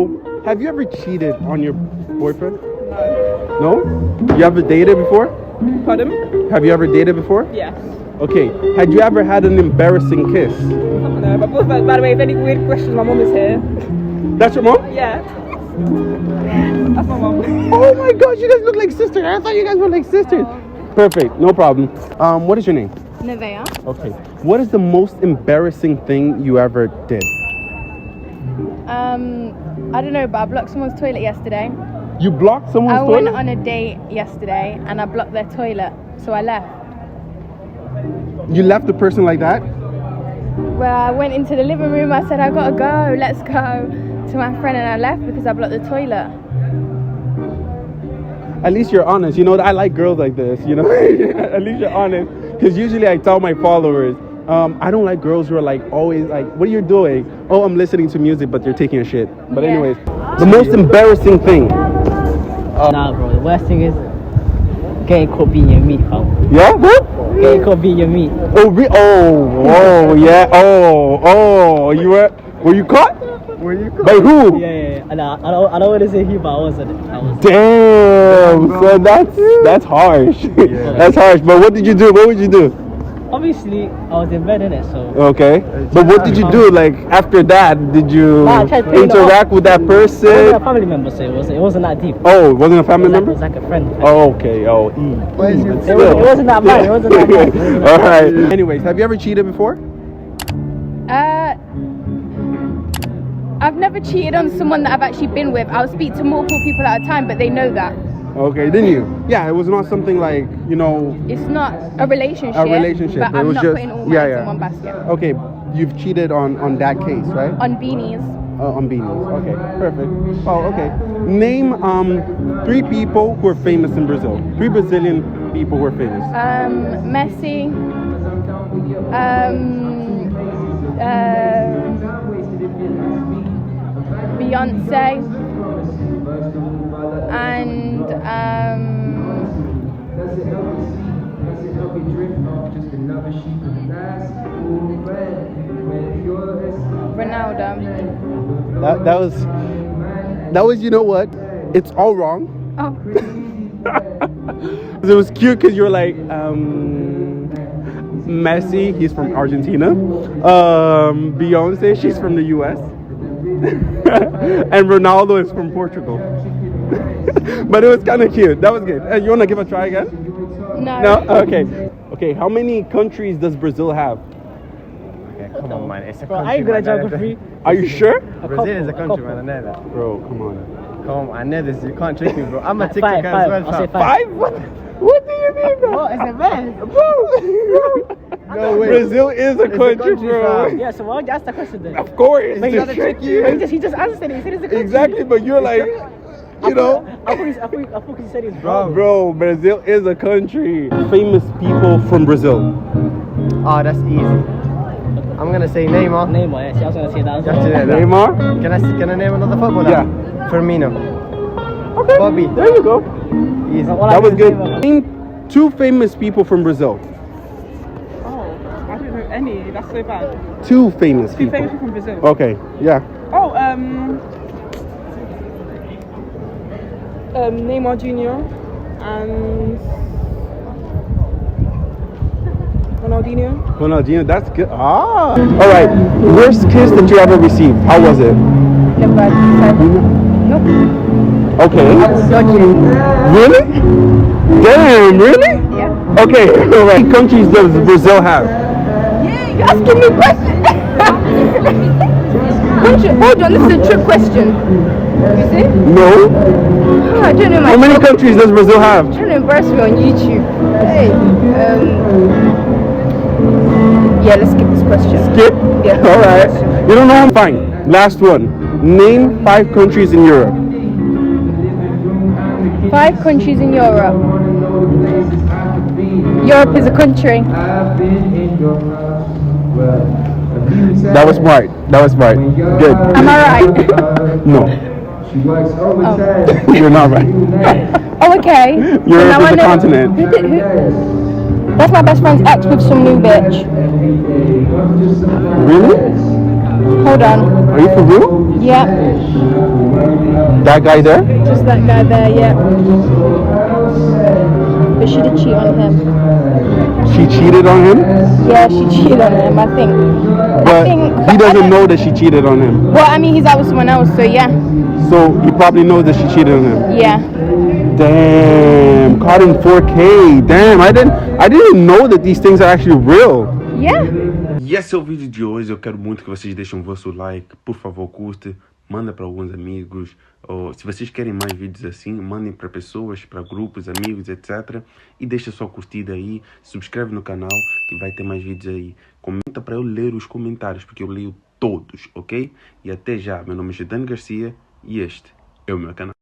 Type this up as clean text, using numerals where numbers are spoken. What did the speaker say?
Have you ever cheated on your boyfriend? No. No? You ever dated before? Pardon? Have you ever dated before? Yes. Okay. Had you ever had an embarrassing kiss? No, but by the way, if any weird questions, my mom is here. That's your mom? Yeah. That's my mom. Oh my gosh, you guys look like sisters. I thought you guys were like sisters. Perfect, no problem. What is your name? Nevea. Okay. What is the most embarrassing thing you ever did? I don't know, but I blocked someone's toilet yesterday. You blocked someone's I toilet? went on a date yesterday and I blocked their toilet, so I left. You left the person like that? Well, I went into the living room, I said, I gotta go, let's go, to my friend, and I left because I blocked the toilet. At least you're honest. You know, I like girls like this, you know? At least you're honest. Because usually I tell my followers, I don't like girls who are like always like, what are you doing? Oh, I'm listening to music, but you're taking a shit. But Yeah. anyways, the most embarrassing thing. Nah, bro. The worst thing is getting caught beating your meat, fam. Yeah, what? Getting caught beating your meat. Oh, yeah. Oh, were you caught? Were you caught? By who? Yeah. And I don't want to say who, but I wasn't. Damn, so that's harsh. That's harsh. But what did you do? What would you do? Obviously, I was in bed, innit, so... Okay. But what did you do? Like, after that, did you Nah, I tried to clean it interact with that It wasn't person? a family member, so it wasn't that deep. Oh, it wasn't a family It member? was like a friend. Oh, okay. Oh, Where's your but It wasn't that bad. It wasn't that bad. All right. Anyways, have you ever cheated before? I've never cheated on someone that I've actually been with. I'll speak to multiple people at a time, but they know that. Okay, didn't you? Yeah, it was not something like, you know, It's not a relationship. a relationship. But it I'm was not just putting all my eggs in one basket. Okay, you've cheated on that case, right? On beanies. On beanies. Okay, perfect. Oh, okay. Name 3 people who are famous in Brazil. 3 Brazilian people who are famous. Messi. Beyonce. And Ronaldo. That was, you know what? It's all wrong. Oh. It was cute because you were like, Messi, he's from Argentina. Beyonce, she's from the US. And Ronaldo is from Portugal. But it was kind of cute. That was good. You want to give a try again? No. No? Okay. Okay, how many countries does Brazil have? Okay, come on, man. It's a Bro, country. I ain't good at man. geography. Are you sure? Brazil is a country, man. I know that. Bro, come on. Come on, I know this. You can't trick me, bro. I'm a TikToker Five. as well. I'll say fam. 5. What do you mean, bro? What is it, man? No way. Brazil is a It's a country, country, bro. fam. Yeah, so why don't you ask the question then? Of course. But to he trick trick you. He just answered it. He said it's a country. Exactly, but you're like, you know. I thought he said it's Bro, Brazil is a country. Famous people from Brazil. Oh, that's easy. I'm gonna say Neymar. Neymar, yes. I was gonna say that. You have to know that. Neymar? Can I name another footballer? Yeah. Firmino. Okay. Bobby. There you go. Easy. That was good. Name 2 famous people from Brazil. Oh, I don't know any. That's so bad. 2 famous 2 people. famous people from Brazil. Okay, yeah. Oh, Neymar Jr. and Ronaldinho, that's good. Ah. All right. Worst kiss that you ever received. How was it? Never. Nope. Okay. I was dodging. Really? Damn, really? Yeah. Okay. All right. How many countries does Brazil have? Yeah, you're asking me questions. Hold on, this is a trick question. You see? No. Oh, I don't know my How many countries does Brazil have? Trying to embarrass me on YouTube. Hey, yeah, let's skip this question. Skip? Yeah. All right. You don't know? Fine. Last one. Name 5 countries in Europe. 5 countries in Europe. Europe is a country. That was smart. That was smart. Good. Am I right? No. Oh. You're not right. Oh, okay. Europe now is I a know- continent. That's my best friend's ex with some new bitch. Really? Hold on. Are you for real? Yeah. That guy there? Just that guy there, yeah. But she did cheat on him. She cheated on him? Yeah, she cheated on him, I think. But he doesn't know that she cheated on him. Well, I mean, he's out with someone else, so yeah. So he probably knows that she cheated on him. Yeah. Damn, caught in 4K. Damn, I didn't know that these things are actually real. Yeah. E esse é o vídeo de hoje. Eu quero muito que vocês deixem o vosso like. Por favor, curte. Manda para alguns amigos. Ou, se vocês querem mais vídeos assim, mandem para pessoas, para grupos, amigos, etc. E deixa sua curtida aí. Subscreve no canal que vai ter mais vídeos aí. Comenta para eu ler os comentários, porque eu leio todos, ok? E até já. Meu nome é Jedany Garcia e este é o meu canal.